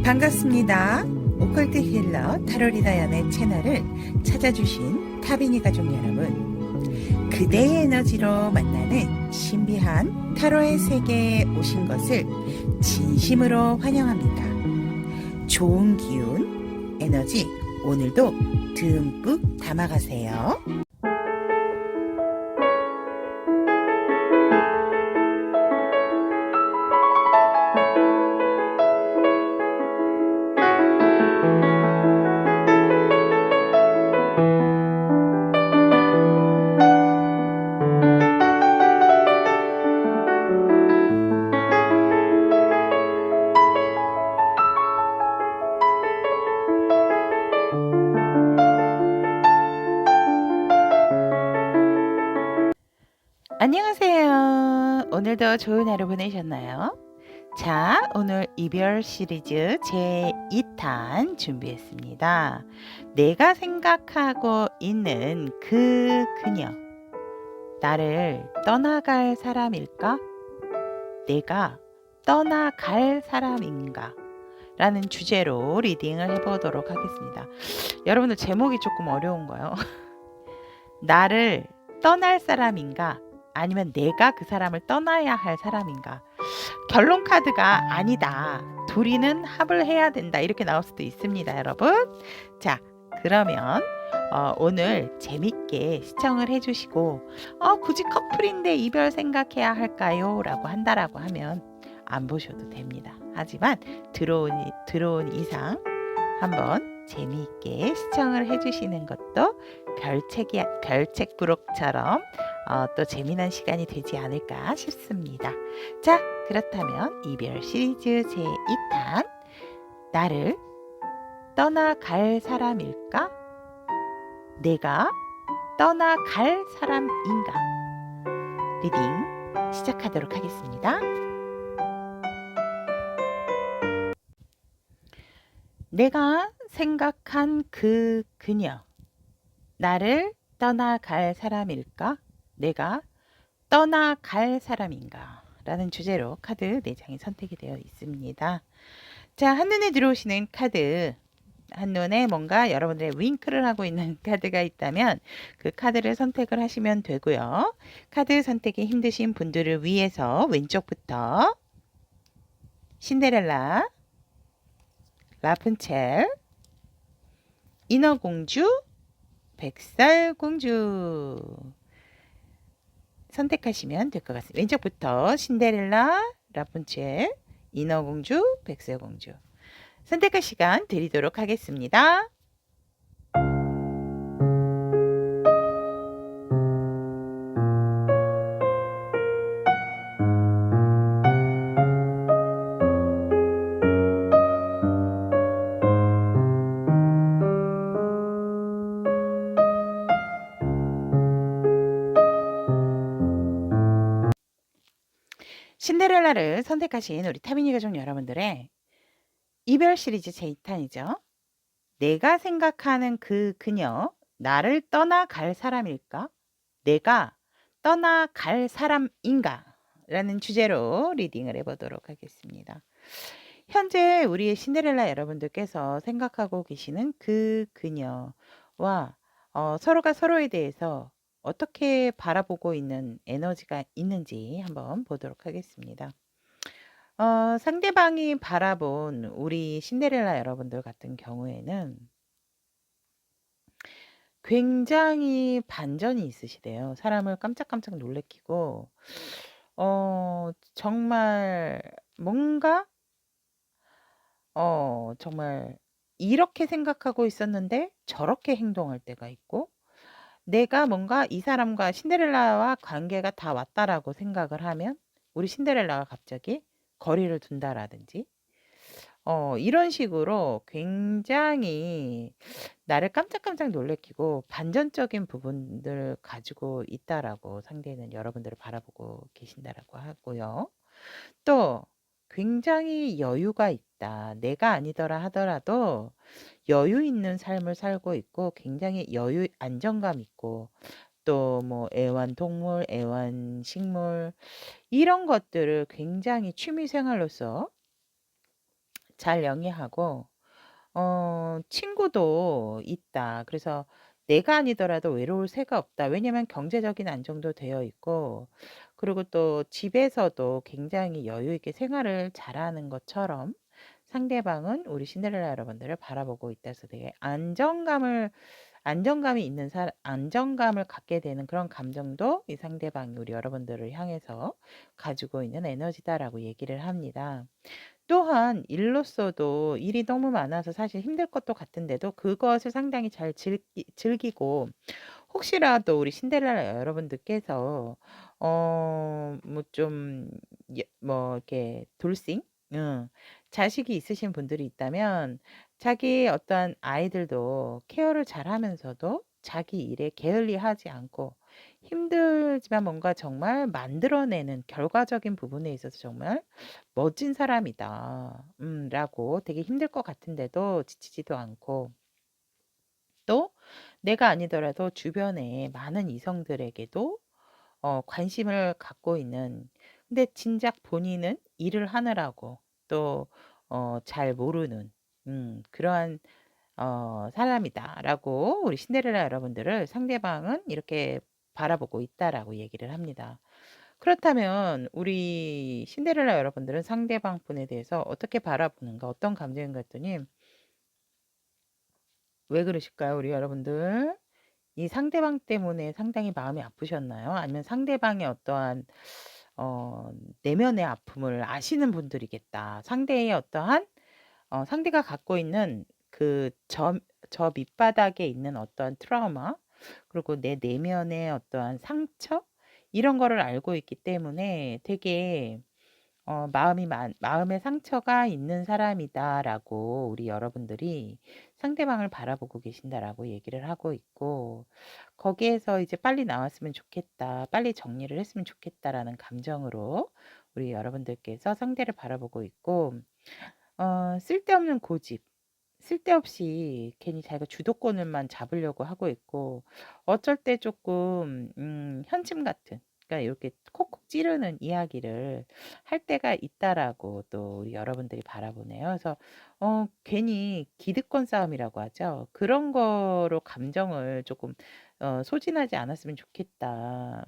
반갑습니다. 오컬트 힐러 타로리다 연의 채널을 찾아주신 타비니 가족 여러분, 그대의 에너지로 만나는 신비한 타로의 세계에 오신 것을 진심으로 환영합니다. 좋은 기운, 에너지 오늘도 듬뿍 담아가세요. 안녕하세요. 오늘도 좋은 하루 보내셨나요? 자, 오늘 이별 시리즈 제2탄 준비했습니다. 내가 생각하고 있는 그 그녀, 나를 떠나갈 사람일까? 내가 떠나갈 사람인가? 라는 주제로 리딩을 해보도록 하겠습니다. 여러분들 제목이 조금 어려운가요? 나를 떠날 사람인가? 아니면 내가 그 사람을 떠나야 할 사람인가? 결론 카드가 아니다. 둘이는 합을 해야 된다. 이렇게 나올 수도 있습니다, 여러분. 자, 그러면 오늘 재밌게 시청을 해주시고 굳이 커플인데 이별 생각해야 할까요? 라고 한다라고 하면 안 보셔도 됩니다. 하지만 들어온 이상 한번 재미있게 시청을 해주시는 것도 별책 부록처럼 또 재미난 시간이 되지 않을까 싶습니다. 자, 그렇다면 이별 시리즈 제2탄 나를 떠나갈 사람일까? 내가 떠나갈 사람인가? 리딩 시작하도록 하겠습니다. 내가 생각한 그 그녀, 나를 떠나갈 사람일까? 내가 떠나갈 사람인가? 라는 주제로 카드 4장이 선택이 되어 있습니다. 자, 한눈에 들어오시는 카드, 한눈에 뭔가 여러분들의 윙크를 하고 있는 카드가 있다면 그 카드를 선택을 하시면 되고요. 카드 선택이 힘드신 분들을 위해서 왼쪽부터 신데렐라, 라푼첼, 인어공주, 백설공주 선택하시면 될 것 같습니다. 왼쪽부터 신데렐라, 라푼첼, 인어공주, 백설공주 선택할 시간 드리도록 하겠습니다. 신데렐라를 선택하신 우리 타비니 가족 여러분들의 이별 시리즈 제2탄이죠. 내가 생각하는 그 그녀, 나를 떠나갈 사람일까? 내가 떠나갈 사람인가? 라는 주제로 리딩을 해보도록 하겠습니다. 현재 우리의 신데렐라 여러분들께서 생각하고 계시는 그 그녀와 서로가 서로에 대해서 어떻게 바라보고 있는 에너지가 있는지 한번 보도록 하겠습니다. 상대방이 바라본 우리 신데렐라 여러분들 같은 경우에는 굉장히 반전이 있으시대요. 사람을 깜짝깜짝 놀래키고 정말 뭔가 정말 이렇게 생각하고 있었는데 저렇게 행동할 때가 있고, 내가 뭔가 이 사람과 신데렐라와 관계가 다 왔다라고 생각을 하면 우리 신데렐라가 갑자기 거리를 둔다라든지 이런 식으로 굉장히 나를 깜짝깜짝 놀래키고 반전적인 부분들을 가지고 있다라고 상대는 여러분들을 바라보고 계신다라고 하고요. 또 굉장히 여유가 있다. 내가 아니더라 하더라도 여유 있는 삶을 살고 있고 굉장히 안정감 있고, 또 뭐 애완동물, 애완식물 이런 것들을 굉장히 취미 생활로서 잘 영위하고 친구도 있다. 그래서 내가 아니더라도 외로울 새가 없다. 왜냐면 경제적인 안정도 되어 있고 그리고 또 집에서도 굉장히 여유 있게 생활을 잘하는 것처럼 상대방은 우리 신데렐라 여러분들을 바라보고 있다 해서 되게 안정감이 있는 안정감을 갖게 되는 그런 감정도 이 상대방이 우리 여러분들을 향해서 가지고 있는 에너지다라고 얘기를 합니다. 또한 일로서도 일이 너무 많아서 사실 힘들 것도 같은데도 그것을 상당히 잘 즐기고 혹시라도 우리 신데렐라 여러분들께서 뭐 좀 뭐 이렇게 돌싱 자식이 있으신 분들이 있다면 자기의 어떠한 아이들도 케어를 잘하면서도 자기 일에 게을리하지 않고 힘들지만 뭔가 정말 만들어내는 결과적인 부분에 있어서 정말 멋진 사람이다. 라고 되게 힘들 것 같은데도 지치지도 않고 또 내가 아니더라도 주변에 많은 이성들에게도 관심을 갖고 있는 근데 진작 본인은 일을 하느라고 또 잘 모르는 그러한 사람이다라고 우리 신데렐라 여러분들을 상대방은 이렇게 바라보고 있다라고 얘기를 합니다. 그렇다면 우리 신데렐라 여러분들은 상대방 분에 대해서 어떻게 바라보는가, 어떤 감정인가 했더니 왜 그러실까요, 우리 여러분들? 이 상대방 때문에 상당히 마음이 아프셨나요? 아니면 상대방의 어떠한 어, 내면의 아픔을 아시는 분들이겠다. 상대의 어떠한 상대가 갖고 있는 저 밑바닥에 있는 어떠한 트라우마, 그리고 내 내면의 어떠한 상처, 이런 거를 알고 있기 때문에 되게 마음의 상처가 있는 사람이다라고 우리 여러분들이 상대방을 바라보고 계신다라고 얘기를 하고 있고, 거기에서 이제 빨리 나왔으면 좋겠다, 빨리 정리를 했으면 좋겠다라는 감정으로 우리 여러분들께서 상대를 바라보고 있고, 쓸데없는 고집, 쓸데없이 괜히 자기가 주도권을만 잡으려고 하고 있고 어쩔 때 조금 현침 같은 그러니까 이렇게 콕콕 찌르는 이야기를 할 때가 있다라고 또 우리 여러분들이 바라보네요. 그래서 괜히 기득권 싸움이라고 하죠. 그런 거로 감정을 조금 소진하지 않았으면 좋겠다.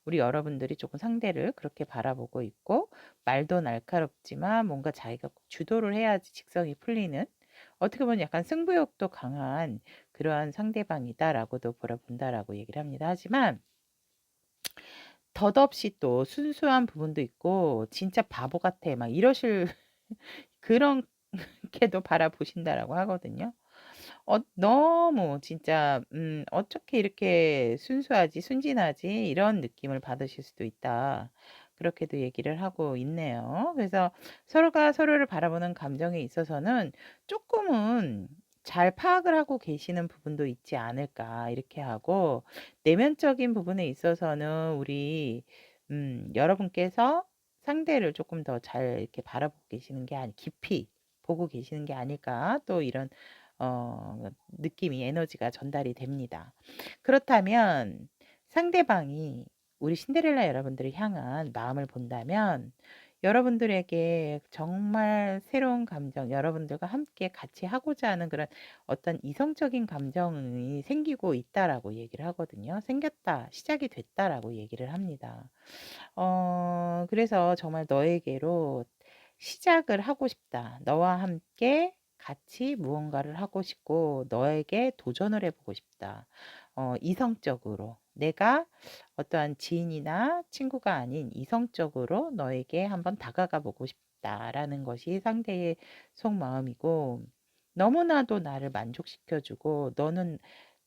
우리 여러분들이 조금 상대를 그렇게 바라보고 있고 말도 날카롭지만 뭔가 자기가 꼭 주도를 해야지 직성이 풀리는 어떻게 보면 약간 승부욕도 강한 그러한 상대방이다라고도 보아본다라고 얘기를 합니다. 하지만 덧없이 또 순수한 부분도 있고 진짜 바보 같아 막 이러실 그렇게도 바라보신다라고 하거든요. 너무 진짜 어떻게 이렇게 순수하지 순진하지 이런 느낌을 받으실 수도 있다. 그렇게도 얘기를 하고 있네요. 그래서 서로가 서로를 바라보는 감정에 있어서는 조금은 잘 파악을 하고 계시는 부분도 있지 않을까 이렇게 하고 내면적인 부분에 있어서는 우리 여러분께서 상대를 조금 더 잘 이렇게 바라보고 계시는 게 깊이 보고 계시는 게 아닐까 또 이런 느낌이 에너지가 전달이 됩니다. 그렇다면 상대방이 우리 신데렐라 여러분들을 향한 마음을 본다면 여러분들에게 정말 새로운 감정, 여러분들과 함께 같이 하고자 하는 그런 어떤 이성적인 감정이 생기고 있다라고 얘기를 하거든요. 생겼다, 시작이 됐다라고 얘기를 합니다. 그래서 정말 너에게로 시작을 하고 싶다. 너와 함께 같이 무언가를 하고 싶고 너에게 도전을 해보고 싶다. 이성적으로 내가 어떠한 지인이나 친구가 아닌 이성적으로 너에게 한번 다가가 보고 싶다라는 것이 상대의 속마음이고 너무나도 나를 만족시켜주고 너는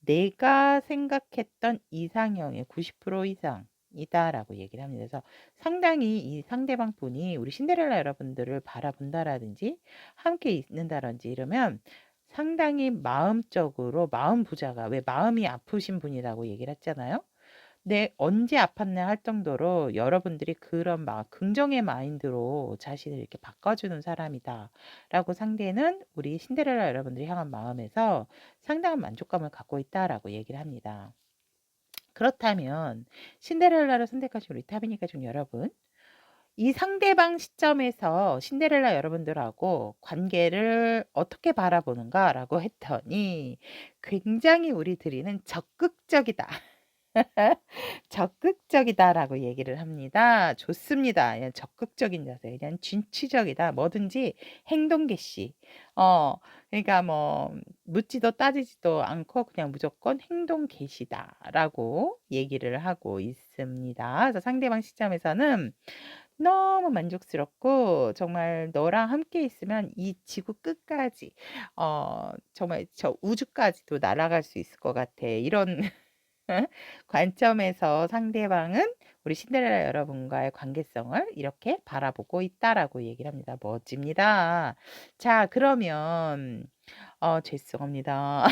내가 생각했던 이상형의 90% 이상 이다라고 얘기를 합니다. 그래서 상당히 이 상대방 분이 우리 신데렐라 여러분들을 바라본다라든지 함께 있는다든지 이러면 상당히 마음적으로 마음 부자가 왜 마음이 아프신 분이라고 얘기를 했잖아요. 내 언제 아팠나 할 정도로 여러분들이 그런 긍정의 마인드로 자신을 이렇게 바꿔주는 사람이다. 라고 상대는 우리 신데렐라 여러분들이 향한 마음에서 상당한 만족감을 갖고 있다라고 얘기를 합니다. 그렇다면 신데렐라를 선택하신 우리 타비니까 중 여러분, 이 상대방 시점에서 신데렐라 여러분들하고 관계를 어떻게 바라보는가라고 했더니 굉장히 우리들이는 적극적이다. 적극적이다라고 얘기를 합니다. 좋습니다. 그냥 적극적인 자세, 그냥 진취적이다. 뭐든지 행동 개시. 그러니까 뭐 묻지도 따지지도 않고 그냥 무조건 행동 개시다라고 얘기를 하고 있습니다. 그래서 상대방 시점에서는 너무 만족스럽고 정말 너랑 함께 있으면 이 지구 끝까지 정말 저 우주까지도 날아갈 수 있을 것 같아. 이런 관점에서 상대방은 우리 신데렐라 여러분과의 관계성을 이렇게 바라보고 있다라고 얘기를 합니다. 멋집니다. 자, 그러면 죄송합니다.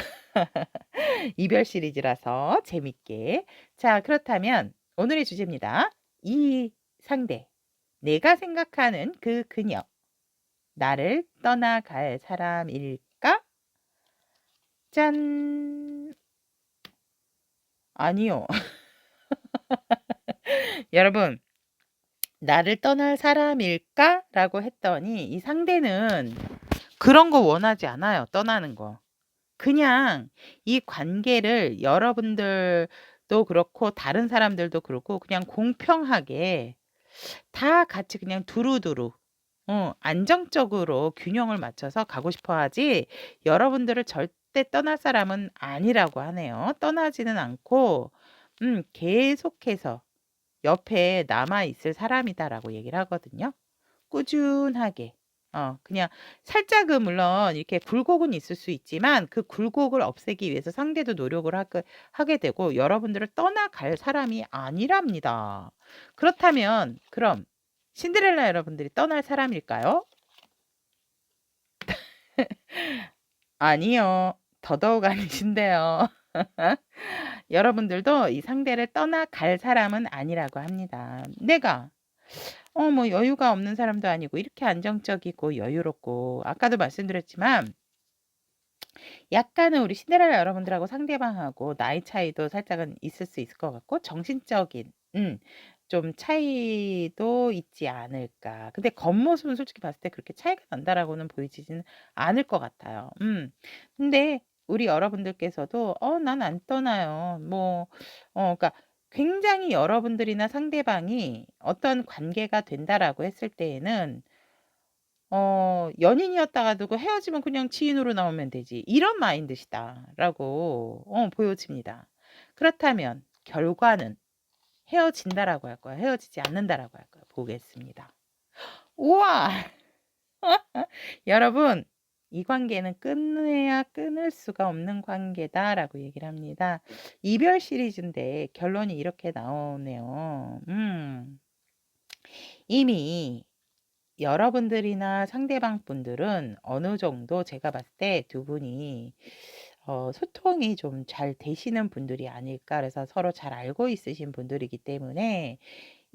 이별 시리즈라서 재밌게. 자, 그렇다면 오늘의 주제입니다. 이 상대, 내가 생각하는 그 그녀, 나를 떠나갈 사람일까? 짠! 아니요. 여러분, 나를 떠날 사람일까? 라고 했더니 이 상대는 그런 거 원하지 않아요. 떠나는 거. 그냥 이 관계를 여러분들도 그렇고 다른 사람들도 그렇고 그냥 공평하게 다 같이 그냥 두루두루 안정적으로 균형을 맞춰서 가고 싶어 하지 여러분들을 절대 떠날 사람은 아니라고 하네요. 떠나지는 않고 계속해서 옆에 남아 있을 사람이다라고 얘기를 하거든요. 꾸준하게. 그냥 살짝은 물론 이렇게 굴곡은 있을 수 있지만 그 굴곡을 없애기 위해서 상대도 노력을 하게 되고 여러분들을 떠나갈 사람이 아니랍니다. 그렇다면 그럼 신데렐라 여러분들이 떠날 사람일까요? 아니요. 더더욱 아니신데요. 여러분들도 이 상대를 떠나갈 사람은 아니라고 합니다. 내가 뭐 여유가 없는 사람도 아니고 이렇게 안정적이고 여유롭고 아까도 말씀드렸지만 약간은 우리 신데렐라 여러분들하고 상대방하고 나이 차이도 살짝은 있을 수 있을 것 같고 정신적인 좀 차이도 있지 않을까. 근데 겉모습은 솔직히 봤을 때 그렇게 차이가 난다라고는 보이지는 않을 것 같아요. 근데 우리 여러분들께서도 난 안 떠나요. 그러니까 굉장히 여러분들이나 상대방이 어떤 관계가 된다라고 했을 때에는 연인이었다가도 그 헤어지면 그냥 지인으로 나오면 되지. 이런 마인드시다라고 보여집니다. 그렇다면 결과는 헤어진다라고 할까요? 헤어지지 않는다라고 할까요? 보겠습니다. 우와! 여러분, 이 관계는 끊어야 끊을 수가 없는 관계다라고 얘기를 합니다. 이별 시리즈인데 결론이 이렇게 나오네요. 이미 여러분들이나 상대방 분들은 어느 정도 제가 봤을 때 두 분이 소통이 좀 잘 되시는 분들이 아닐까. 그래서 서로 잘 알고 있으신 분들이기 때문에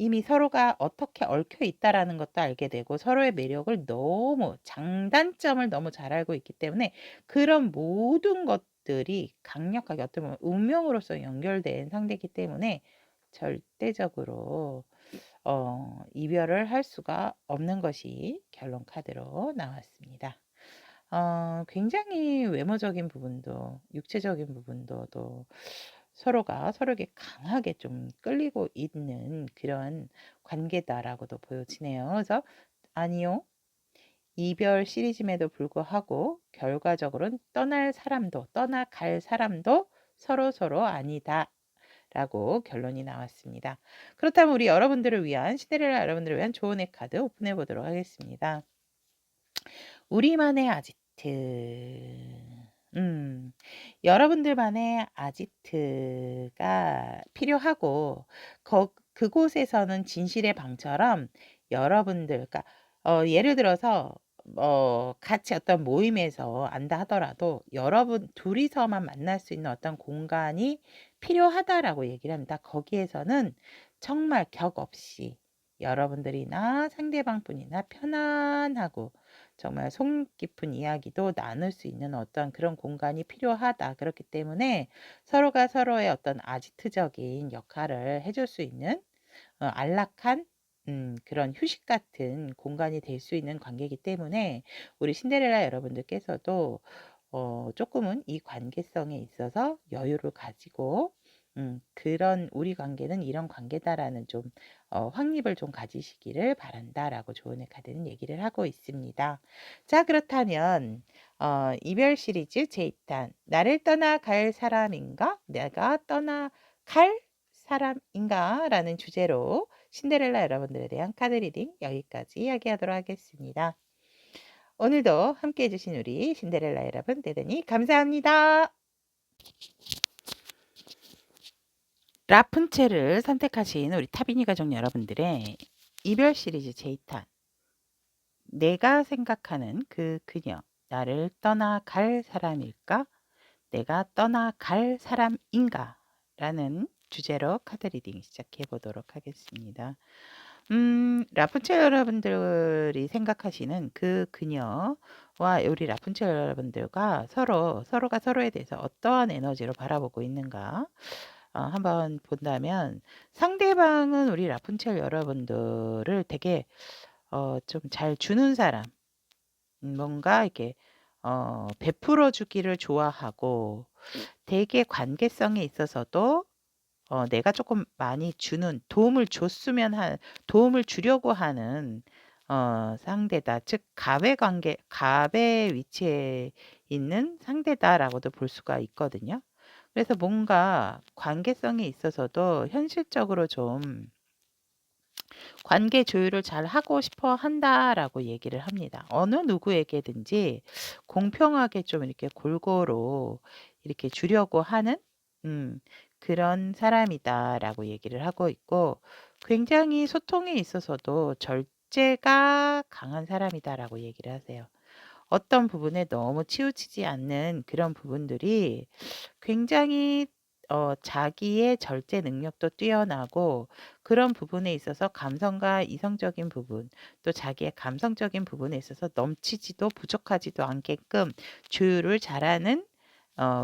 이미 서로가 어떻게 얽혀 있다라는 것도 알게 되고 서로의 매력을 너무 장단점을 너무 잘 알고 있기 때문에 그런 모든 것들이 강력하게 어떻게 보면 운명으로서 연결된 상대이기 때문에 절대적으로 이별을 할 수가 없는 것이 결론 카드로 나왔습니다. 굉장히 외모적인 부분도 육체적인 부분도 또 서로가 서로에게 강하게 좀 끌리고 있는 그런 관계다라고도 보여지네요. 그래서 아니요. 이별 시리즈임에도 불구하고 결과적으로는 떠나갈 사람도 서로서로 아니다. 라고 결론이 나왔습니다. 그렇다면 우리 여러분들을 위한 신데렐라 여러분들을 위한 조언의 카드 오픈해 보도록 하겠습니다. 우리만의 아지트. 여러분들만의 아지트가 필요하고 그곳에서는 진실의 방처럼 여러분들 그러니까 예를 들어서 같이 어떤 모임에서 안다 하더라도 여러분 둘이서만 만날 수 있는 어떤 공간이 필요하다라고 얘기를 합니다. 거기에서는 정말 격 없이 여러분들이나 상대방분이나 편안하고 정말 속 깊은 이야기도 나눌 수 있는 어떤 그런 공간이 필요하다. 그렇기 때문에 서로가 서로의 어떤 아지트적인 역할을 해줄 수 있는 안락한 그런 휴식 같은 공간이 될 수 있는 관계이기 때문에 우리 신데렐라 여러분들께서도 조금은 이 관계성에 있어서 여유를 가지고 그런 우리 관계는 이런 관계다라는 좀 확립을 좀 가지시기를 바란다라고 조은의 카드는 얘기를 하고 있습니다. 자, 그렇다면 이별 시리즈 제2탄 나를 떠나갈 사람인가? 내가 떠나갈 사람인가? 라는 주제로 신데렐라 여러분들에 대한 카드 리딩 여기까지 이야기하도록 하겠습니다. 오늘도 함께 해주신 우리 신데렐라 여러분 대단히 감사합니다. 라푼첼을 선택하신 우리 타비니 가족 여러분들의 이별 시리즈 제2탄 내가 생각하는 그 그녀 나를 떠나갈 사람일까? 내가 떠나갈 사람인가? 라는 주제로 카드 리딩 시작해 보도록 하겠습니다. 라푼첼 여러분들이 생각하시는 그 그녀와 우리 라푼첼 여러분들과 서로가 서로에 대해서 어떠한 에너지로 바라보고 있는가 한번 본다면 상대방은 우리 라푼첼 여러분들을 되게 좀 잘 주는 사람, 뭔가 이렇게 베풀어 주기를 좋아하고 되게 관계성에 있어서도 내가 조금 많이 주는 도움을 주려고 하는 상대다. 즉 갑의 위치에 있는 상대다라고도 볼 수가 있거든요. 그래서 뭔가 관계성에 있어서도 현실적으로 좀 관계 조율을 잘 하고 싶어 한다라고 얘기를 합니다. 어느 누구에게든지 공평하게 좀 이렇게 골고루 이렇게 주려고 하는 그런 사람이다라고 얘기를 하고 있고 굉장히 소통에 있어서도 절제가 강한 사람이다라고 얘기를 하세요. 어떤 부분에 너무 치우치지 않는 그런 부분들이 굉장히 자기의 절제 능력도 뛰어나고 그런 부분에 있어서 감성과 이성적인 부분 또 자기의 감성적인 부분에 있어서 넘치지도 부족하지도 않게끔 조율을 잘하는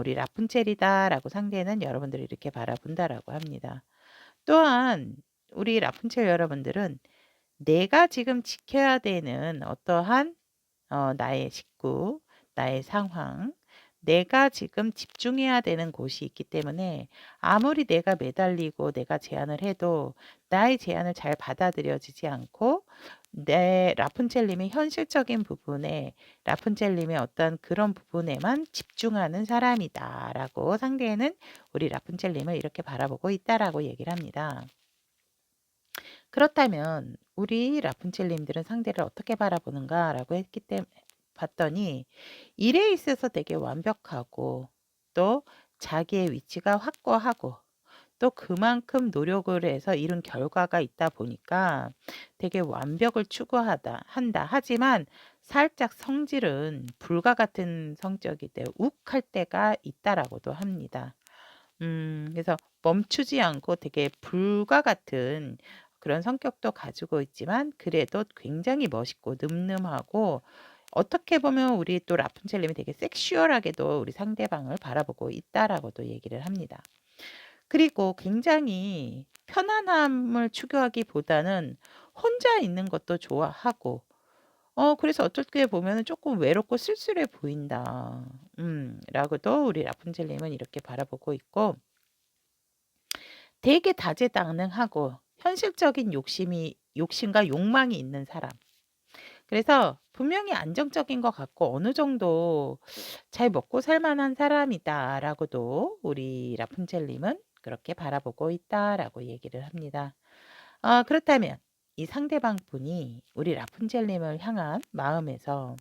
우리 라푼첼이다라고 상대는 여러분들이 이렇게 바라본다라고 합니다. 또한 우리 라푼첼 여러분들은 내가 지금 지켜야 되는 어떠한 나의 식구, 나의 상황, 내가 지금 집중해야 되는 곳이 있기 때문에 아무리 내가 매달리고 내가 제안을 해도 나의 제안을 잘 받아들여지지 않고 내 라푼첼님의 현실적인 부분에 라푼첼님의 어떤 그런 부분에만 집중하는 사람이다라고 상대는 우리 라푼첼님을 이렇게 바라보고 있다라고 얘기를 합니다. 그렇다면 우리 라푼첼님들은 상대를 어떻게 바라보는가라고 했기 때문에 봤더니 일에 있어서 되게 완벽하고 또 자기의 위치가 확고하고 또 그만큼 노력을 해서 이룬 결과가 있다 보니까 되게 완벽을 추구한다. 하지만 살짝 성질은 불과 같은 성격이 때 욱할 때가 있다라고도 합니다. 그래서 멈추지 않고 되게 불과 같은 그런 성격도 가지고 있지만 그래도 굉장히 멋있고 늠름하고 어떻게 보면 우리 또 라푼첼님이 되게 섹슈얼하게도 우리 상대방을 바라보고 있다라고도 얘기를 합니다. 그리고 굉장히 편안함을 추구하기보다는 혼자 있는 것도 좋아하고 그래서 어떻게 보면은 조금 외롭고 쓸쓸해 보인다. 라고도 우리 라푼첼님은 이렇게 바라보고 있고 되게 다재다능하고 현실적인 욕심과 욕망이 있는 사람. 그래서 분명히 안정적인 것 같고 어느 정도 잘 먹고 살 만한 사람이다라고도 우리 라푼첼님은 그렇게 바라보고 있다라고 얘기를 합니다. 그렇다면 이 상대방 분이 우리 라푼첼님을 향한 마음에서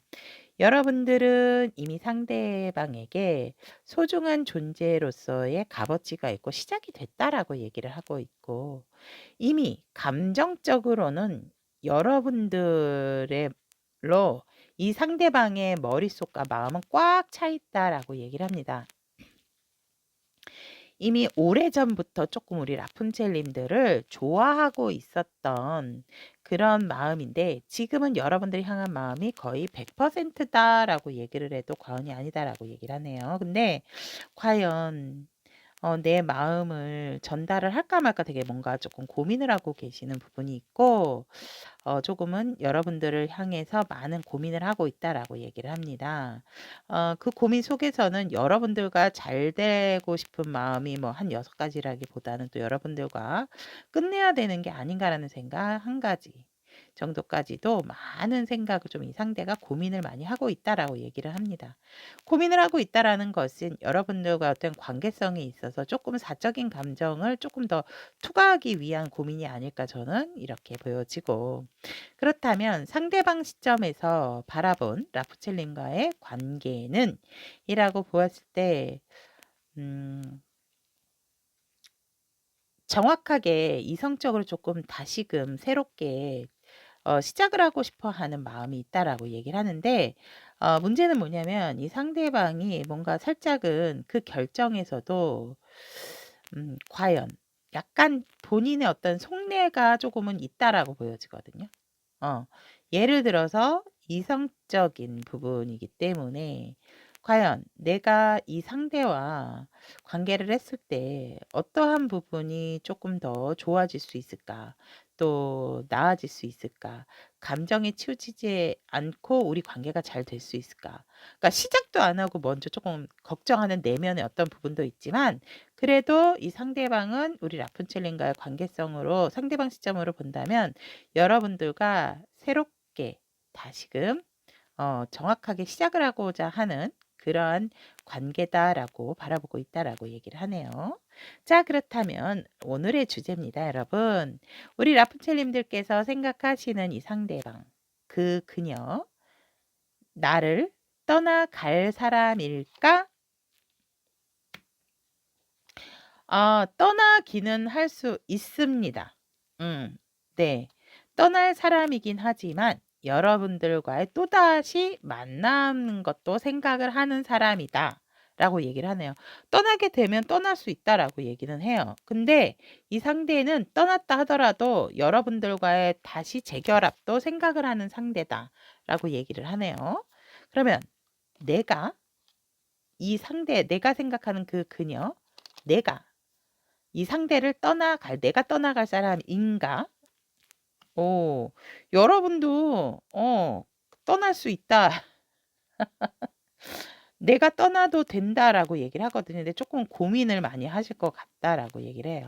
여러분들은 이미 상대방에게 소중한 존재로서의 값어치가 있고 시작이 됐다라고 얘기를 하고 있고 이미 감정적으로는 여러분들의 이 상대방의 머릿속과 마음은 꽉 차 있다라고 얘기를 합니다. 이미 오래전부터 조금 우리 라푼첼님들을 좋아하고 있었던 그런 마음인데 지금은 여러분들이 향한 마음이 거의 100%다라고 얘기를 해도 과언이 아니다라고 얘기를 하네요. 근데 과연 내 마음을 전달을 할까 말까 되게 뭔가 조금 고민을 하고 계시는 부분이 있고, 조금은 여러분들을 향해서 많은 고민을 하고 있다라고 얘기를 합니다. 그 고민 속에서는 여러분들과 잘 되고 싶은 마음이 뭐 한 6가지라기보다는 또 여러분들과 끝내야 되는 게 아닌가라는 생각 한 가지 정도까지도 많은 생각을 좀 이 상대가 고민을 많이 하고 있다라고 얘기를 합니다. 고민을 하고 있다라는 것은 여러분들과 어떤 관계성에 있어서 조금 사적인 감정을 조금 더 투과하기 위한 고민이 아닐까 저는 이렇게 보여지고, 그렇다면 상대방 시점에서 바라본 라프첼님과의 관계는 이라고 보았을 때 정확하게 이성적으로 조금 다시금 새롭게 시작을 하고 싶어 하는 마음이 있다라고 얘기를 하는데, 문제는 뭐냐면 이 상대방이 뭔가 살짝은 그 결정에서도 과연 약간 본인의 어떤 속내가 조금은 있다라고 보여지거든요. 예를 들어서 이성적인 부분이기 때문에 과연 내가 이 상대와 관계를 했을 때 어떠한 부분이 조금 더 좋아질 수 있을까? 또 나아질 수 있을까? 감정에 치우치지 않고 우리 관계가 잘 될 수 있을까? 그러니까 시작도 안 하고 먼저 조금 걱정하는 내면의 어떤 부분도 있지만, 그래도 이 상대방은 우리 라푼첼린과의 관계성으로 상대방 시점으로 본다면 여러분들과 새롭게 다시금 정확하게 시작을 하고자 하는 그러한 관계다라고 바라보고 있다라고 얘기를 하네요. 자, 그렇다면 오늘의 주제입니다, 여러분. 우리 라푼첼님들께서 생각하시는 이 상대방, 그 그녀, 나를 떠나갈 사람일까? 떠나기는 할 수 있습니다. 네. 떠날 사람이긴 하지만 여러분들과의 또다시 만나는 것도 생각을 하는 사람이다 라고 얘기를 하네요. 떠나게 되면 떠날 수 있다라고 얘기는 해요. 근데 이 상대는 떠났다 하더라도 여러분들과의 다시 재결합도 생각을 하는 상대다 라고 얘기를 하네요. 그러면 내가 이 상대, 내가 생각하는 그 그녀, 내가 이 상대를 내가 떠나갈 사람인가? 오, 여러분도, 떠날 수 있다. 내가 떠나도 된다라고 얘기를 하거든요. 근데 조금 고민을 많이 하실 것 같다라고 얘기를 해요.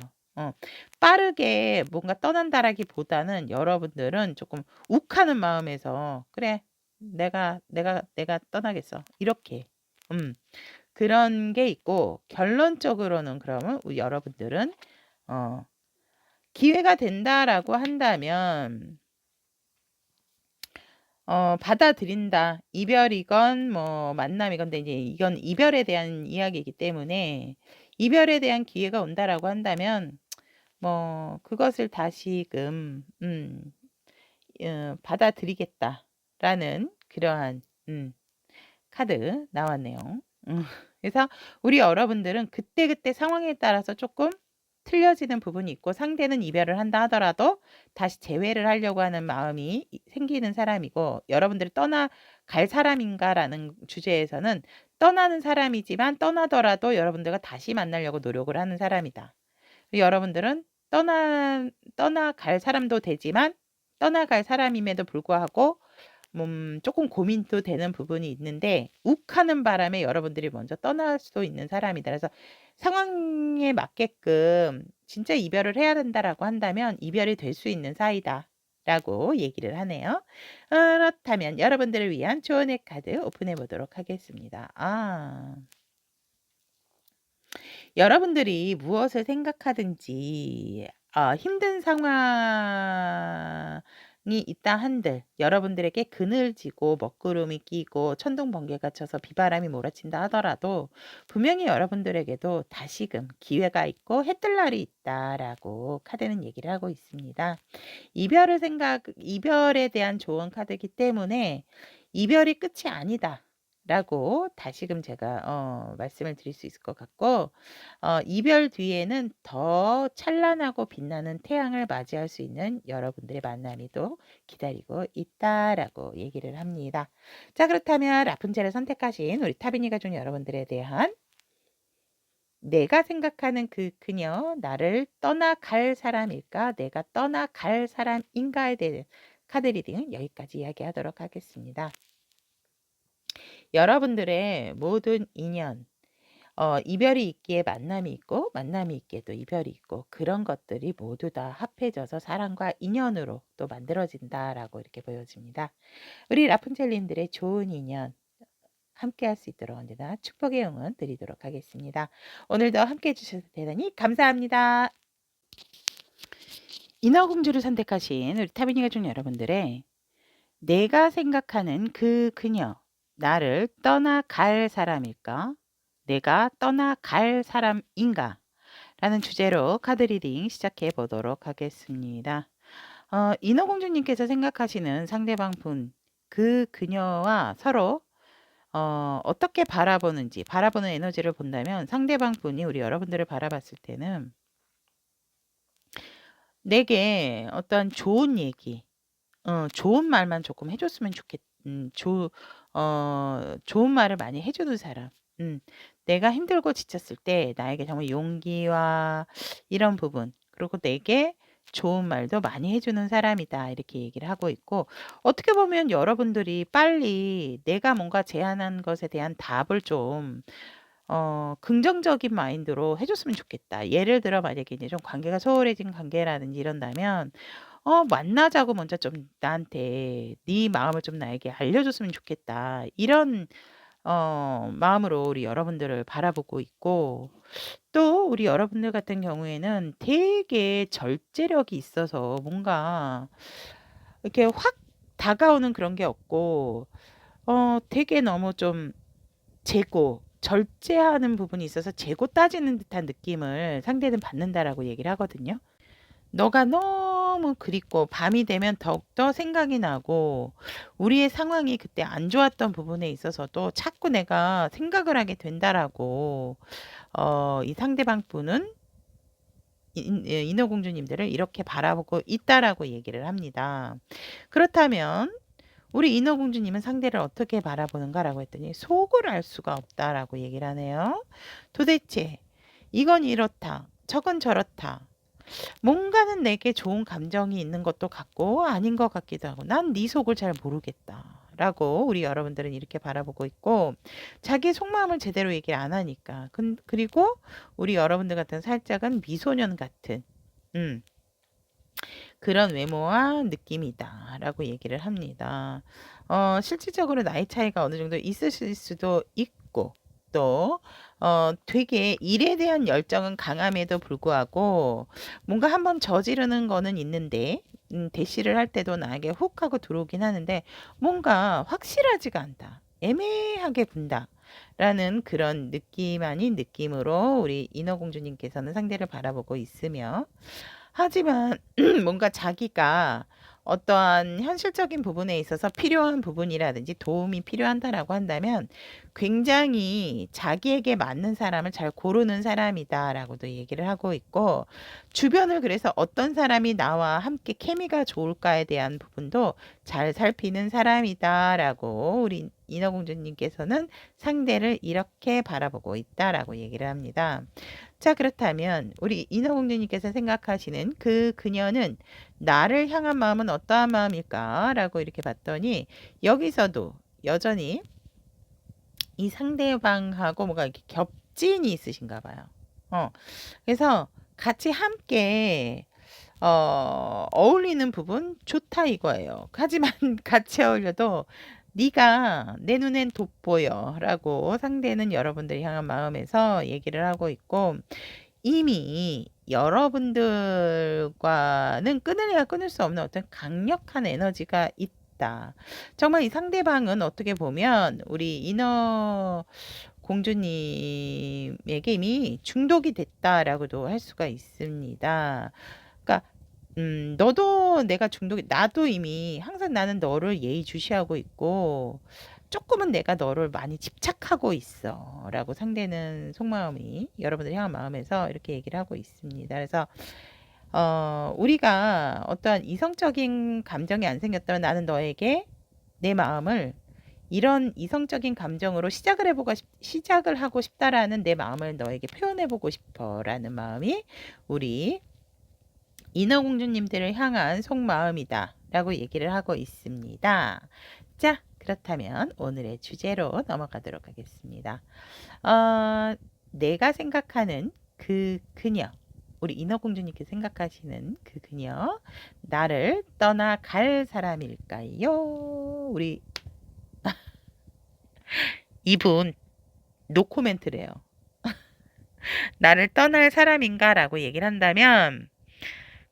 빠르게 뭔가 떠난다라기보다는 여러분들은 조금 욱하는 마음에서, 그래, 내가 떠나겠어. 이렇게. 그런 게 있고, 결론적으로는 그러면 여러분들은, 기회가 된다라고 한다면 받아들인다. 이별이건 뭐 만남이건, 근데 이제 이건 이별에 대한 이야기이기 때문에 이별에 대한 기회가 온다라고 한다면 뭐 그것을 다시금 받아들이겠다라는 그러한 카드 나왔네요. 그래서 우리 여러분들은 그때그때 상황에 따라서 조금 틀려지는 부분이 있고, 상대는 이별을 한다 하더라도 다시 재회를 하려고 하는 마음이 생기는 사람이고, 여러분들이 떠나갈 사람인가라는 주제에서는 떠나는 사람이지만 떠나더라도 여러분들과 다시 만나려고 노력을 하는 사람이다. 여러분들은 떠나갈 사람도 되지만 떠나갈 사람임에도 불구하고 조금 고민도 되는 부분이 있는데, 욱하는 바람에 여러분들이 먼저 떠날 수도 있는 사람이다. 그래서 상황에 맞게끔 진짜 이별을 해야 된다라고 한다면 이별이 될 수 있는 사이다 라고 얘기를 하네요. 그렇다면 여러분들을 위한 조언의 카드 오픈해 보도록 하겠습니다. 여러분들이 무엇을 생각하든지 힘든 상황이 있다 한들 여러분들에게 그늘지고 먹구름이 끼고 천둥 번개가 쳐서 비바람이 몰아친다 하더라도 분명히 여러분들에게도 다시금 기회가 있고 해뜰 날이 있다라고 카드는 얘기를 하고 있습니다. 이별에 대한 조언 카드이기 때문에 이별이 끝이 아니다 라고 다시금 제가 말씀을 드릴 수 있을 것 같고, 이별 뒤에는 더 찬란하고 빛나는 태양을 맞이할 수 있는 여러분들의 만남이 또 기다리고 있다라고 얘기를 합니다. 자, 그렇다면 라푼젤을 선택하신 우리 타비니가 준 여러분들에 대한 내가 생각하는 그 그녀, 나를 떠나갈 사람일까? 내가 떠나갈 사람인가에 대해 카드 리딩은 여기까지 이야기하도록 하겠습니다. 여러분들의 모든 인연, 이별이 있기에 만남이 있고 만남이 있기에 또 이별이 있고 그런 것들이 모두 다 합해져서 사랑과 인연으로 또 만들어진다라고 이렇게 보여집니다. 우리 라푼젤님들의 좋은 인연 함께 할 수 있도록 언제나 축복의 응원 드리도록 하겠습니다. 오늘도 함께 해주셔서 대단히 감사합니다. 인어공주를 선택하신 우리 타비니 가족 여러분들의 내가 생각하는 그 그녀, 나를 떠나갈 사람일까? 내가 떠나갈 사람인가? 라는 주제로 카드 리딩 시작해 보도록 하겠습니다. 인어공주님께서 생각하시는 상대방 분, 그 그녀와 서로 어떻게 바라보는지, 바라보는 에너지를 본다면 상대방 분이 우리 여러분들을 바라봤을 때는 내게 어떤 좋은 얘기, 좋은 말만 조금 해줬으면 좋은 말을 많이 해주는 사람. 내가 힘들고 지쳤을 때 나에게 정말 용기와 이런 부분, 그리고 내게 좋은 말도 많이 해주는 사람이다. 이렇게 얘기를 하고 있고, 어떻게 보면 여러분들이 빨리 내가 뭔가 제안한 것에 대한 답을 좀 긍정적인 마인드로 해줬으면 좋겠다. 예를 들어 만약에 이제 좀 관계가 소홀해진 관계라든지 이런다면 만나자고 먼저 좀 나한테 네 마음을 좀 나에게 알려줬으면 좋겠다. 이런 마음으로 우리 여러분들을 바라보고 있고 또 우리 여러분들 같은 경우에는 되게 절제력이 있어서 뭔가 이렇게 확 다가오는 그런 게 없고 되게 너무 좀 재고 절제하는 부분이 있어서 재고 따지는 듯한 느낌을 상대는 받는다라고 얘기를 하거든요. 너가 너무 그립고 밤이 되면 더욱더 생각이 나고 우리의 상황이 그때 안 좋았던 부분에 있어서도 자꾸 내가 생각을 하게 된다라고 이 상대방 분은 인어공주님들을 이렇게 바라보고 있다라고 얘기를 합니다. 그렇다면 우리 인어공주님은 상대를 어떻게 바라보는가라고 했더니 속을 알 수가 없다라고 얘기를 하네요. 도대체 이건 이렇다, 저건 저렇다. 뭔가는 내게 좋은 감정이 있는 것도 같고 아닌 것 같기도 하고 난 네 속을 잘 모르겠다. 라고 우리 여러분들은 이렇게 바라보고 있고 자기 속마음을 제대로 얘기를 안 하니까 그리고 우리 여러분들 같은 살짝은 미소년 같은 그런 외모와 느낌이다 라고 얘기를 합니다. 실질적으로 나이 차이가 어느 정도 있으실 수도 있고 또 되게 일에 대한 열정은 강함에도 불구하고 뭔가 한번 저지르는 거는 있는데 대시를 할 때도 나에게 훅 하고 들어오긴 하는데 뭔가 확실하지가 않다. 애매하게 군다. 라는 그런 느낌 아닌 느낌으로 우리 인어공주님께서는 상대를 바라보고 있으며 하지만 뭔가 자기가 어떠한 현실적인 부분에 있어서 필요한 부분이라든지 도움이 필요하다라고 한다면 굉장히 자기에게 맞는 사람을 잘 고르는 사람이다라고도 얘기를 하고 있고 주변을 그래서 어떤 사람이 나와 함께 케미가 좋을까에 대한 부분도 잘 살피는 사람이다라고 우리 인어공주님께서는 상대를 이렇게 바라보고 있다라고 얘기를 합니다. 자, 그렇다면 우리 인어공주님께서 생각하시는 그 그녀는 나를 향한 마음은 어떠한 마음일까? 라고 이렇게 봤더니 여기서도 여전히 이 상대방하고 뭔가 이렇게 겹진이 있으신가 봐요. 그래서 같이 함께 어울리는 부분 좋다 이거예요. 하지만 같이 어울려도 네가 내 눈엔 돋보여 라고 상대는 여러분들 향한 마음에서 얘기를 하고 있고 이미 여러분들과는 끊으려야 끊을 수 없는 어떤 강력한 에너지가 있다. 정말 이 상대방은 어떻게 보면 우리 인어 공주님에게 이미 중독이 됐다라고도 할 수가 있습니다. 그러니까 너도 내가 중독이 나도 이미 항상 나는 너를 예의주시하고 있고 조금은 내가 너를 많이 집착하고 있어 라고 상대는 속마음이 여러분들이 향한 마음에서 이렇게 얘기를 하고 있습니다. 그래서 우리가 어떠한 이성적인 감정이 안 생겼다면 나는 너에게 내 마음을 이런 이성적인 감정으로 시작을 하고 싶다라는 내 마음을 너에게 표현해보고 싶어라는 마음이 우리 인어공주님들을 향한 속마음이다 라고 얘기를 하고 있습니다. 자, 그렇다면 오늘의 주제로 넘어가도록 하겠습니다. 내가 생각하는 그 그녀, 우리 인어공주님께 생각하시는 그 그녀, 나를 떠나갈 사람일까요? 우리 이분 노코멘트래요. 나를 떠날 사람인가 라고 얘기를 한다면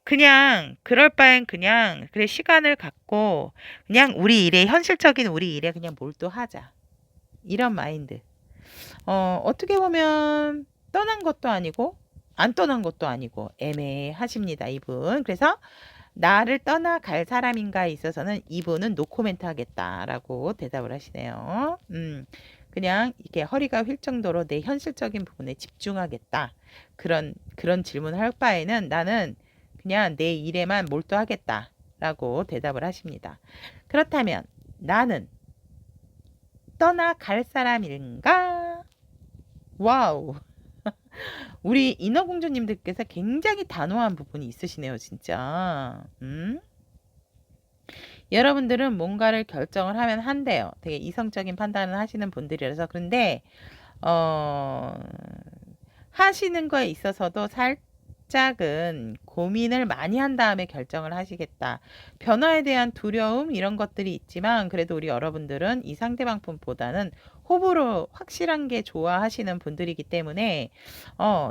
그냥 그럴 바엔 그냥 그래 시간을 갖고 그냥 우리 일에 현실적인 우리 일에 그냥 몰두하자. 이런 마인드. 어떻게 보면 떠난 것도 아니고 안 떠난 것도 아니고 애매하십니다, 이분. 그래서 나를 떠나갈 사람인가에 있어서는 이분은 노코멘트 하겠다라고 대답을 하시네요. 그냥 이게 허리가 휠 정도로 내 현실적인 부분에 집중하겠다. 그런 질문을 할 바에는 나는 그냥 내 일에만 몰두하겠다라고 대답을 하십니다. 그렇다면 나는 떠나갈 사람인가? 와우. 우리 인어공주님들께서 굉장히 단호한 부분이 있으시네요, 진짜. 여러분들은 뭔가를 결정을 하면 한대요. 되게 이성적인 판단을 하시는 분들이라서. 그런데 하시는 거에 있어서도 살짝은 고민을 많이 한 다음에 결정을 하시겠다. 변화에 대한 두려움 이런 것들이 있지만 그래도 우리 여러분들은 이 상대방 분보다는 호불호 확실한 게 좋아하시는 분들이기 때문에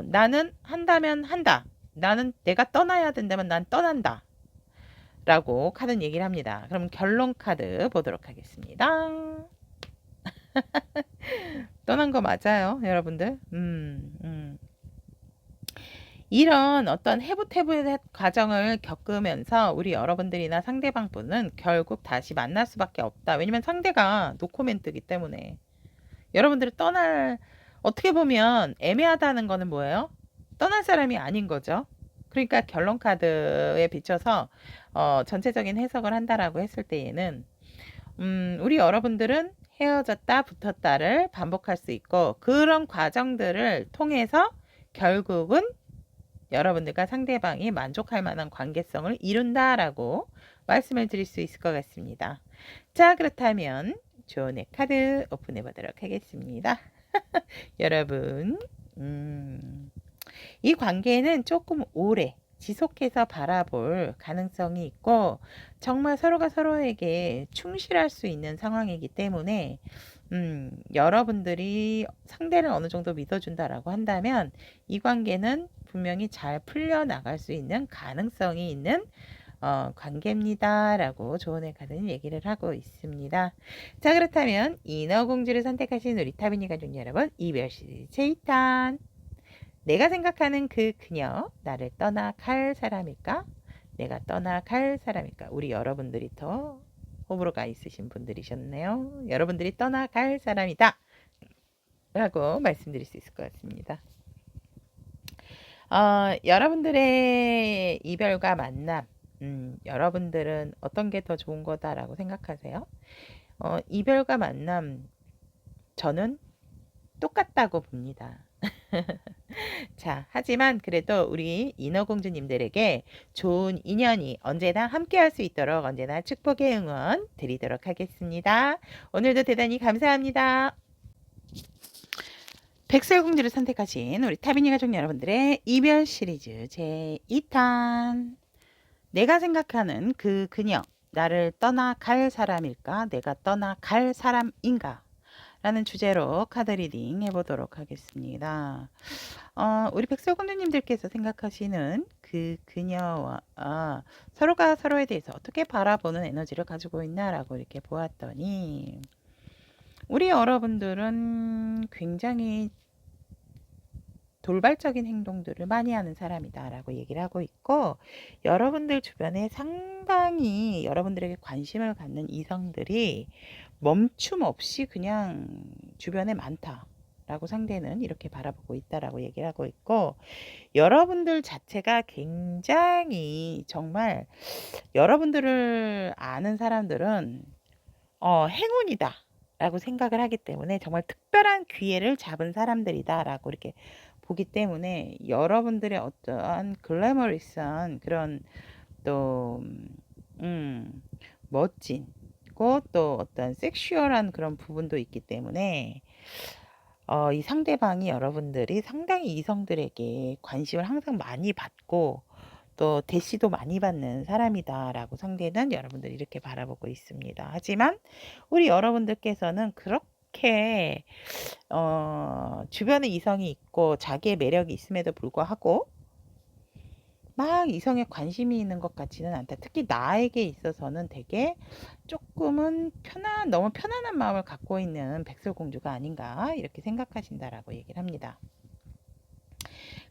나는 한다면 한다. 나는 내가 떠나야 된다면 난 떠난다. 라고 카드는 얘기를 합니다. 그럼 결론 카드 보도록 하겠습니다. 떠난 거 맞아요, 여러분들. 이런 어떤 해부태부의 과정을 겪으면서 우리 여러분들이나 상대방 분은 결국 다시 만날 수밖에 없다. 왜냐면 상대가 노코멘트이기 때문에. 여러분들이 어떻게 보면 애매하다는 거는 뭐예요? 떠날 사람이 아닌 거죠. 그러니까 결론 카드에 비춰서 전체적인 해석을 한다라고 했을 때에는 우리 여러분들은 헤어졌다 붙었다를 반복할 수 있고 그런 과정들을 통해서 결국은 여러분들과 상대방이 만족할 만한 관계성을 이룬다라고 말씀을 드릴 수 있을 것 같습니다. 자, 그렇다면 조언의 카드 오픈해 보도록 하겠습니다. 여러분, 이 관계는 조금 오래 지속해서 바라볼 가능성이 있고 정말 서로가 서로에게 충실할 수 있는 상황이기 때문에 여러분들이 상대를 어느 정도 믿어준다라고 한다면 이 관계는 분명히 잘 풀려나갈 수 있는 가능성이 있는 관계입니다. 라고 조언의 카드는 얘기를 하고 있습니다. 자, 그렇다면 인어공주를 선택하신 우리 타비니 가족 여러분, 이별 시리즈 제2탄. 내가 생각하는 그 그녀, 나를 떠나갈 사람일까? 내가 떠나갈 사람일까? 우리 여러분들이 더 호불호가 있으신 분들이셨네요. 여러분들이 떠나갈 사람이다. 라고 말씀드릴 수 있을 것 같습니다. 여러분들의 이별과 만남, 여러분들은 어떤 게 더 좋은 거다라고 생각하세요? 이별과 만남, 저는 똑같다고 봅니다. 자, 하지만 그래도 우리 인어공주님들에게 좋은 인연이 언제나 함께 할 수 있도록 언제나 축복의 응원 드리도록 하겠습니다. 오늘도 대단히 감사합니다. 백설공주를 선택하신 우리 타비니 가족 여러분들의 이별 시리즈 제2탄. 내가 생각하는 그 그녀, 나를 떠나갈 사람일까? 내가 떠나갈 사람인가? 라는 주제로 카드 리딩 해보도록 하겠습니다. 우리 백설공주님들께서 생각하시는 그 그녀와 서로가 서로에 대해서 어떻게 바라보는 에너지를 가지고 있나라고 이렇게 보았더니 우리 여러분들은 굉장히 돌발적인 행동들을 많이 하는 사람이다 라고 얘기를 하고 있고 여러분들 주변에 상당히 여러분들에게 관심을 갖는 이성들이 멈춤 없이 그냥 주변에 많다 라고 상대는 이렇게 바라보고 있다라고 얘기를 하고 있고 여러분들 자체가 굉장히 정말 여러분들을 아는 사람들은 행운이다 라고 생각을 하기 때문에 정말 특별한 기회를 잡은 사람들이다라고 이렇게 보기 때문에 여러분들의 어떠한 글래머리스한 그런 또 멋진 또 어떤 섹슈얼한 그런 부분도 있기 때문에 이 상대방이 여러분들이 상당히 이성들에게 관심을 항상 많이 받고 또 대시도 많이 받는 사람이다라고 상대는 여러분들이 이렇게 바라보고 있습니다. 하지만 우리 여러분들께서는 그렇게 주변에 이성이 있고 자기의 매력이 있음에도 불구하고 막 이성에 관심이 있는 것 같지는 않다. 특히 나에게 있어서는 되게 조금은 너무 편안한 마음을 갖고 있는 백설공주가 아닌가 이렇게 생각하신다라고 얘기를 합니다.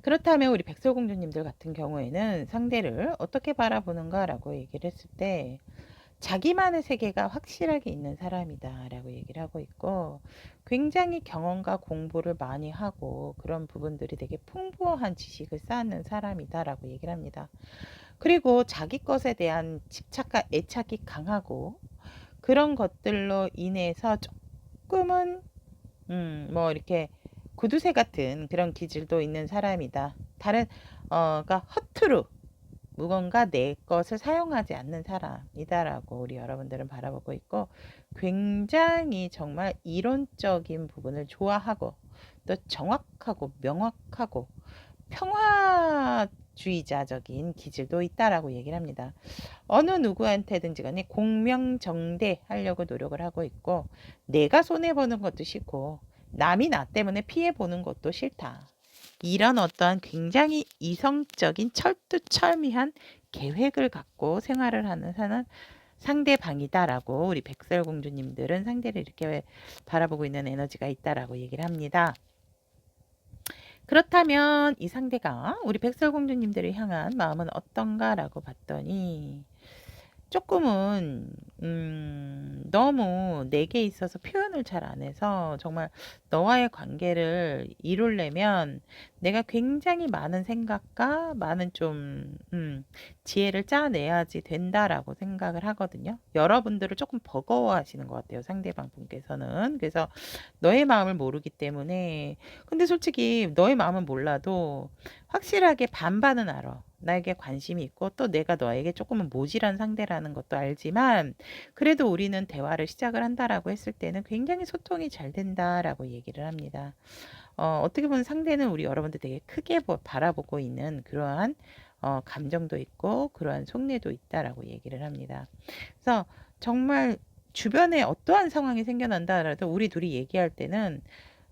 그렇다면 우리 백설공주님들 같은 경우에는 상대를 어떻게 바라보는가라고 얘기를 했을 때 자기만의 세계가 확실하게 있는 사람이다 라고 얘기를 하고 있고 굉장히 경험과 공부를 많이 하고 그런 부분들이 되게 풍부한 지식을 쌓는 사람이다 라고 얘기를 합니다. 그리고 자기 것에 대한 집착과 애착이 강하고 그런 것들로 인해서 조금은 뭐 이렇게 구두쇠 같은 그런 기질도 있는 사람이다. 그러니까 허투루 무언가 내 것을 사용하지 않는 사람이다라고 우리 여러분들은 바라보고 있고 굉장히 정말 이론적인 부분을 좋아하고 또 정확하고 명확하고 평화주의자적인 기질도 있다라고 얘기를 합니다. 어느 누구한테든지 간에 공명정대 하려고 노력을 하고 있고 내가 손해보는 것도 싫고 남이 나 때문에 피해보는 것도 싫다. 이런 어떠한 굉장히 이성적인 철두철미한 계획을 갖고 생활을 하는 상대방이다라고 우리 백설공주님들은 상대를 이렇게 바라보고 있는 에너지가 있다라고 얘기를 합니다. 그렇다면 이 상대가 우리 백설공주님들을 향한 마음은 어떤가라고 봤더니 조금은 너무 내게 있어서 표현을 잘 안 해서 정말 너와의 관계를 이루려면 내가 굉장히 많은 생각과 많은 좀 지혜를 짜내야지 된다라고 생각을 하거든요. 여러분들을 조금 버거워하시는 것 같아요. 상대방 분께서는. 그래서 너의 마음을 모르기 때문에 근데 솔직히 너의 마음은 몰라도 확실하게 반반은 알아. 나에게 관심이 있고 또 내가 너에게 조금은 모질한 상대라는 것도 알지만 그래도 우리는 대화를 시작을 한다라고 했을 때는 굉장히 소통이 잘 된다라고 얘기를 합니다. 어떻게 보면 상대는 우리 여러분들 되게 크게 바라보고 있는 그러한 감정도 있고 그러한 속내도 있다라고 얘기를 합니다. 그래서 정말 주변에 어떠한 상황이 생겨난다 하더라도 우리 둘이 얘기할 때는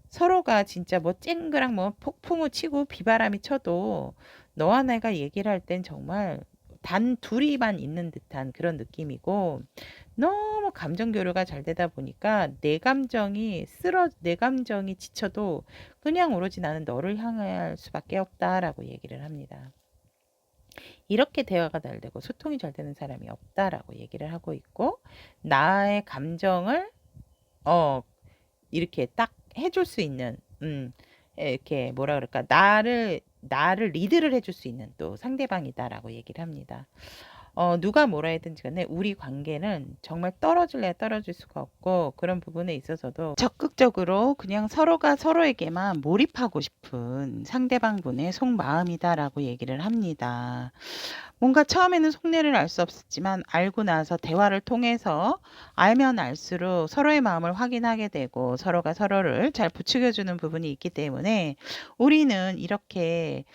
서로가 진짜 뭐 쨍그랑 뭐 폭풍우 치고 비바람이 쳐도 너와 내가 얘기를 할 땐 정말 단 둘이만 있는 듯한 그런 느낌이고 너무 감정 교류가 잘 되다 보니까 내 감정이 지쳐도 그냥 오로지 나는 너를 향할 수밖에 없다라고 얘기를 합니다. 이렇게 대화가 잘 되고 소통이 잘 되는 사람이 없다라고 얘기를 하고 있고 나의 감정을 이렇게 딱 해줄 수 있는 이렇게 뭐라 그럴까 나를 리드를 해줄 수 있는 또 상대방이다라고 얘기를 합니다. 누가 뭐라 했든지 간에 우리 관계는 정말 떨어질래 떨어질 수가 없고 그런 부분에 있어서도 적극적으로 그냥 서로가 서로에게만 몰입하고 싶은 상대방분의 속마음이다라고 얘기를 합니다. 뭔가 처음에는 속내를 알 수 없었지만 알고 나서 대화를 통해서 알면 알수록 서로의 마음을 확인하게 되고 서로가 서로를 잘 부추겨주는 부분이 있기 때문에 우리는 이렇게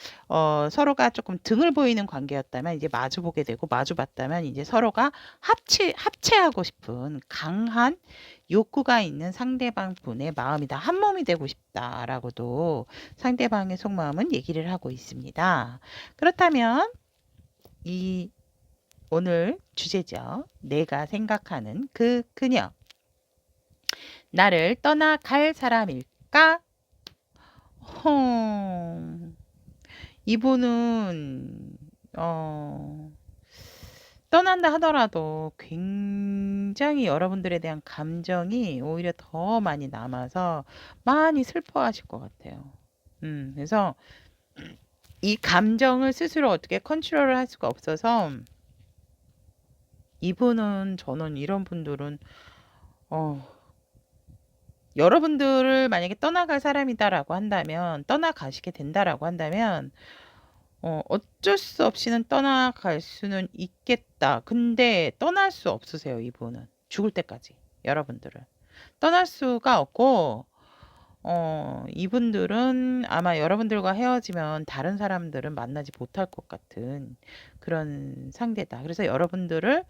서로가 조금 등을 보이는 관계였다면 이제 마주보게 되고 마주봤다면 이제 서로가 합체하고 싶은 강한 욕구가 있는 상대방 분의 마음이다. 한 몸이 되고 싶다라고도 상대방의 속마음은 얘기를 하고 있습니다. 그렇다면 이 오늘 주제죠. 내가 생각하는 그 그녀. 나를 떠나갈 사람일까? 이분은 떠난다 하더라도 굉장히 여러분들에 대한 감정이 오히려 더 많이 남아서 많이 슬퍼하실 것 같아요. 그래서 이 감정을 스스로 어떻게 컨트롤을 할 수가 없어서 저는 이런 분들은 여러분들을 만약에 떠나갈 사람이다라고 한다면, 떠나가시게 된다라고 한다면, 어쩔 수 없이는 떠나갈 수는 있겠다. 근데 떠날 수 없으세요, 이분은. 죽을 때까지. 여러분들은. 떠날 수가 없고, 이분들은 아마 여러분들과 헤어지면 다른 사람들은 만나지 못할 것 같은 그런 상대다. 그래서 여러분들을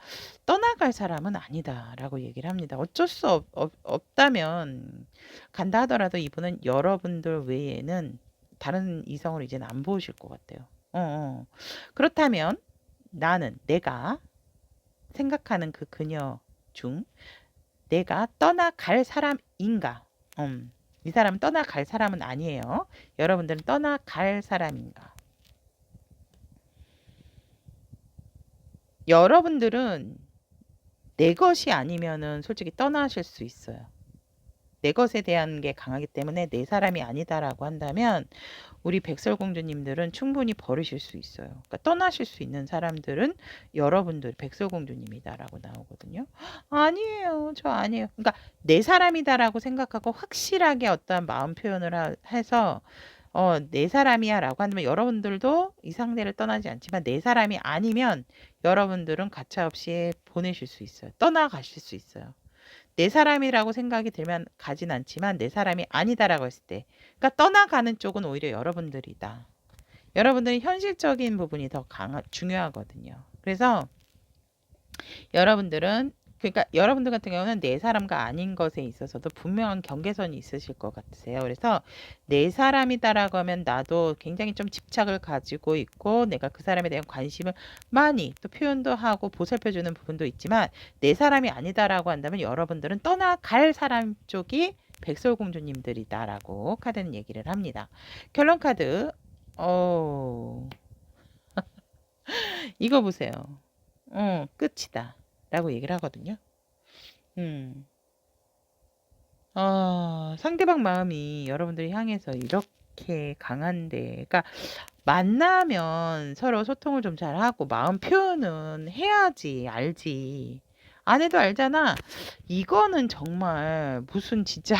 떠나갈 사람은 아니다라고 얘기를 합니다. 어쩔 수 없다면 간다 하더라도 이분은 여러분들 외에는 다른 이성을 이제는 안 보실 것 같아요. 그렇다면 내가 생각하는 그 그녀 중 내가 떠나갈 사람인가? 이 사람은 떠나갈 사람은 아니에요. 여러분들은 떠나갈 사람인가? 여러분들은 내 것이 아니면은 솔직히 떠나실 수 있어요. 내 것에 대한 게 강하기 때문에 내 사람이 아니다라고 한다면 우리 백설공주님들은 충분히 버리실 수 있어요. 그러니까 떠나실 수 있는 사람들은 여러분들 백설공주님이다라고 나오거든요. 아니에요. 저 아니에요. 그러니까 내 사람이다라고 생각하고 확실하게 어떤 마음 표현을 해서 내 사람이야라고 한다면 여러분들도 이 상대를 떠나지 않지만 내 사람이 아니면 여러분들은 가차없이 보내실 수 있어요. 떠나가실 수 있어요. 내 사람이라고 생각이 들면 가진 않지만 내 사람이 아니다라고 했을 때 그러니까 떠나가는 쪽은 오히려 여러분들이다. 여러분들이 현실적인 부분이 더 중요하거든요. 그래서 여러분들은 그러니까 여러분들 같은 경우는 내 사람과 아닌 것에 있어서도 분명한 경계선이 있으실 것 같으세요. 그래서 내 사람이다라고 하면 나도 굉장히 좀 집착을 가지고 있고 내가 그 사람에 대한 관심을 많이 또 표현도 하고 보살펴주는 부분도 있지만 내 사람이 아니다라고 한다면 여러분들은 떠나갈 사람 쪽이 백설공주님들이다라고 카드는 얘기를 합니다. 결론 카드 이거 보세요. 끝이다. 라고 얘기를 하거든요. 음. 상대방 마음이 여러분들이 향해서 이렇게 강한데, 그러니까 만나면 서로 소통을 좀 잘하고 마음 표현은 해야지, 알지. 안 해도 알잖아. 이거는 정말 무슨 진짜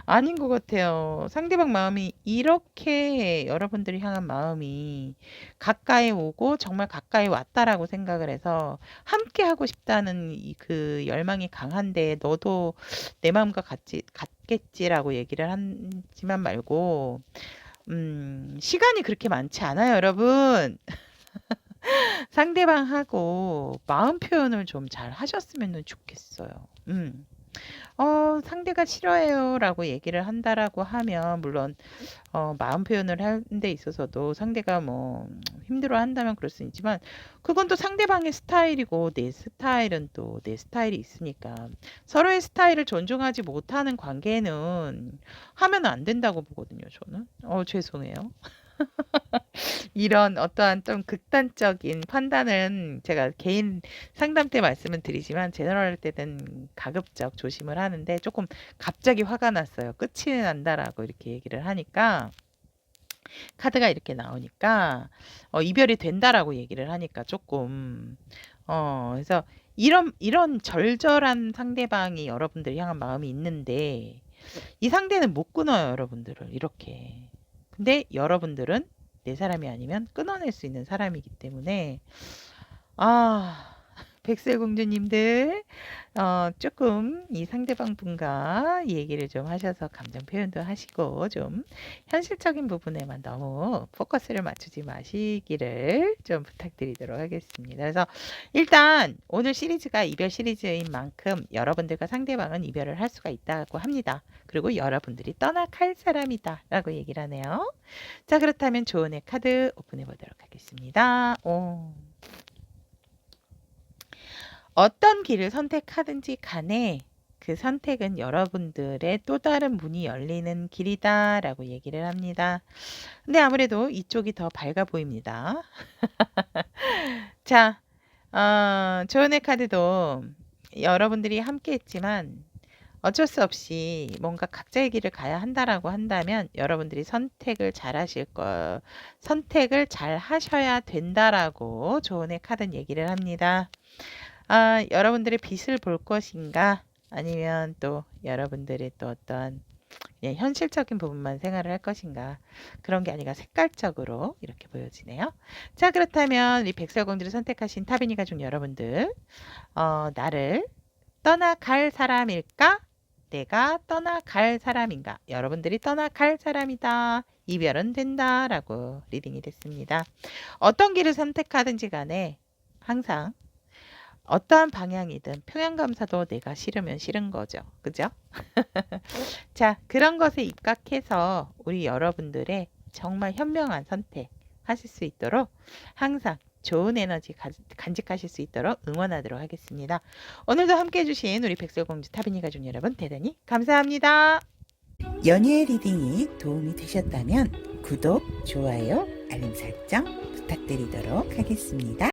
아닌 것 같아요. 상대방 마음이 이렇게 여러분들이 향한 마음이 가까이 오고 정말 가까이 왔다라고 생각을 해서 함께 하고 싶다는 그 열망이 강한데 너도 내 마음과 같겠지라고 얘기를 하지만 말고 시간이 그렇게 많지 않아요, 여러분. 상대방하고 마음 표현을 좀 잘 하셨으면 좋겠어요. 상대가 싫어해요라고 얘기를 한다라고 하면 물론 마음 표현을 하는 데 있어서도 상대가 뭐 힘들어 한다면 그럴 수 있지만 그건 또 상대방의 스타일이고 내 스타일은 또 내 스타일이 있으니까 서로의 스타일을 존중하지 못하는 관계는 하면 안 된다고 보거든요, 저는. 죄송해요. 이런 어떠한 좀 극단적인 판단은 제가 개인 상담 때 말씀은 드리지만 제너럴 때는 가급적 조심을 하는데 조금 갑자기 화가 났어요. 끝이 난다라고 이렇게 얘기를 하니까 카드가 이렇게 나오니까 이별이 된다라고 얘기를 하니까 조금 그래서 이런 절절한 상대방이 여러분들 향한 마음이 있는데 이 상대는 못 끊어요, 여러분들을 이렇게. 근데 여러분들은 내 사람이 아니면 끊어낼 수 있는 사람이기 때문에 백설공주님들 조금 이 상대방 분과 얘기를 좀 하셔서 감정 표현도 하시고 좀 현실적인 부분에만 너무 포커스를 맞추지 마시기를 좀 부탁드리도록 하겠습니다. 그래서 일단 오늘 시리즈가 이별 시리즈인 만큼 여러분들과 상대방은 이별을 할 수가 있다고 합니다. 그리고 여러분들이 떠나갈 사람이다 라고 얘기를 하네요. 자, 그렇다면 조은의 카드 오픈해 보도록 하겠습니다. 어떤 길을 선택하든지 간에 그 선택은 여러분들의 또 다른 문이 열리는 길이다 라고 얘기를 합니다. 근데 아무래도 이쪽이 더 밝아 보입니다. 자, 조은의 카드도 여러분들이 함께 했지만 어쩔 수 없이 뭔가 각자의 길을 가야 한다라고 한다면 여러분들이 선택을 잘 하셔야 된다라고 조은의 카드는 얘기를 합니다. 여러분들의 빛을 볼 것인가? 아니면 또 여러분들의 또 어떤 그냥 현실적인 부분만 생활을 할 것인가? 그런 게 아니라 색깔적으로 이렇게 보여지네요. 자, 그렇다면 이 백설공주를 선택하신 타비니 가족 여러분들, 나를 떠나갈 사람일까? 내가 떠나갈 사람인가? 여러분들이 떠나갈 사람이다. 이별은 된다라고 리딩이 됐습니다. 어떤 길을 선택하든지 간에 항상 어떠한 방향이든 평양감사도 내가 싫으면 싫은 거죠. 그죠? 자, 그런 것에 입각해서 우리 여러분들의 정말 현명한 선택 하실 수 있도록 항상 좋은 에너지 간직하실 수 있도록 응원하도록 하겠습니다. 오늘도 함께 해주신 우리 백설공주 타비니 가족 여러분 대단히 감사합니다. 연예 리딩이 도움이 되셨다면 구독, 좋아요, 알림 설정 부탁드리도록 하겠습니다.